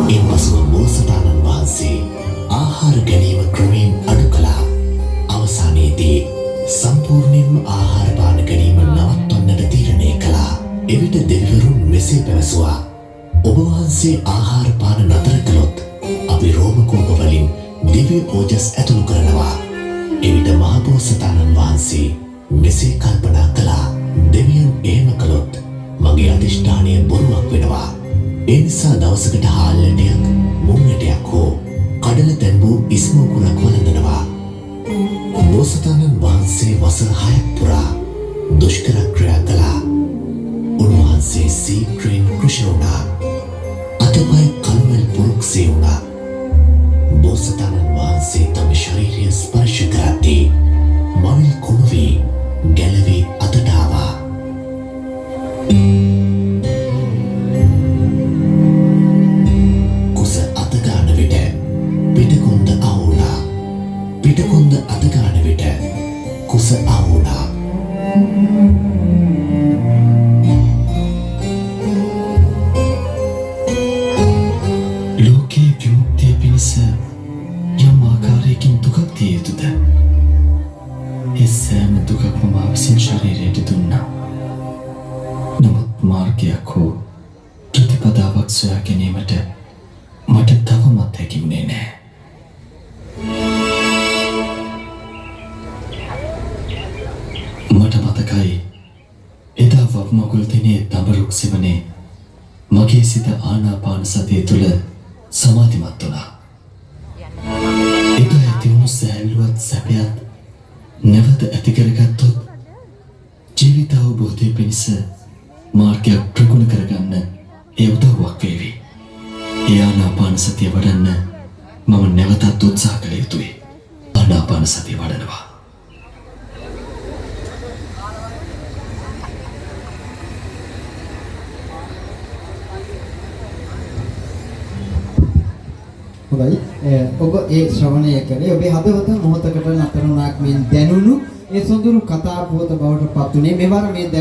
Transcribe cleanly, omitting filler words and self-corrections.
ඉන්පසුව බෝසතාණන් වහන්සේ ආහාර ගැනීම ක්‍රමයෙන් අඩු කළා. අවසානයේදී සම්පූර්ණයෙන්ම ආහාර පාන ගැනීම නවත්වන්නට තීරණය කළා. එවිට දෙවිවරුන් මෙසේ පැවසුවා: ඔබ වහන්සේ ආහාර පාන නතර කළොත් අපි රෝම කූප වලින් දිව්‍ය ඕජස් ඇතුළු කරනවා. එවිට මහබෝසතාණන් වහන්සේ මෙසේ කල්පනා කළා: දෙවියන් එහෙම කළොත් මගේ අධිෂ්ඨානය බොරුවක් වෙනවා. ඒ නිසා දවසකට හාල්ලටයක් මුංගටයක් හෝ කඩල තැන්වූ ඉස්මෝකුරක් වළඳනවා. බෝසතාණන් වහන්සේ වසර 6ක් පුරා දුෂ්කර ක්‍රියා කළා. උන්වහන්සේ සීක්‍රෙන් කෘෂි වුණා. අතපය කළුවැල් පුරුක්සේ වුණා. බෝසතාණන් වහන්සේ තම ශරීරය ස්පර්ශ කරද්දී මවිල් කුණු වී ගැලවී අතට ආවා. කුස අත ගන්න විට පිටකොන්ද අහු වුණා. පිටකොන්ද අත ගන්න විට කුස අහු වුණා. ලෝකේ විමුක්තිය පිණිස යම් ආකාරයකින් දුකක් දිය යුතුද? ඒ සෑම දුකක්ම මා විසින් ශරීරයට දුන්නා. නමුත් මාර්ගයක් හෝ ප්‍රතිපදාවක් සොයා ගැනීමට මට තවමත් හැකි වුණේ නැහැ. මට මතකයි එදා වක්මගුල් දිනේ දඹරුක් සෙවනේ මගේ සිත ආනාපාන සතිය තුළ සමාධිමත් වුණා. එදා ඇතිවුණු සැහැල්ලුවත් සැපයත් නැවත ඇති කරගත්තොත් ජීවිත අවබෝධය පිණිස මාර්ගයක් ප්‍රගුණ කරගන්න ඒ උදව්වක් වේවි. ඒ ආනාපාන සතිය වඩන්න මම නැවතත් උත්සාහ කළ යුතුයි. ආනාපාන සතිය වඩනවා. හොඳයි. ඔබ ඒ ශ්‍රවණය කළේ ඔබේ හදවත මොහොතකට නතර වුණාක් මෙන් දැනුණු ඒ සොඳුරු කතා පුවත බවට පත් උනේ මෙවර මේ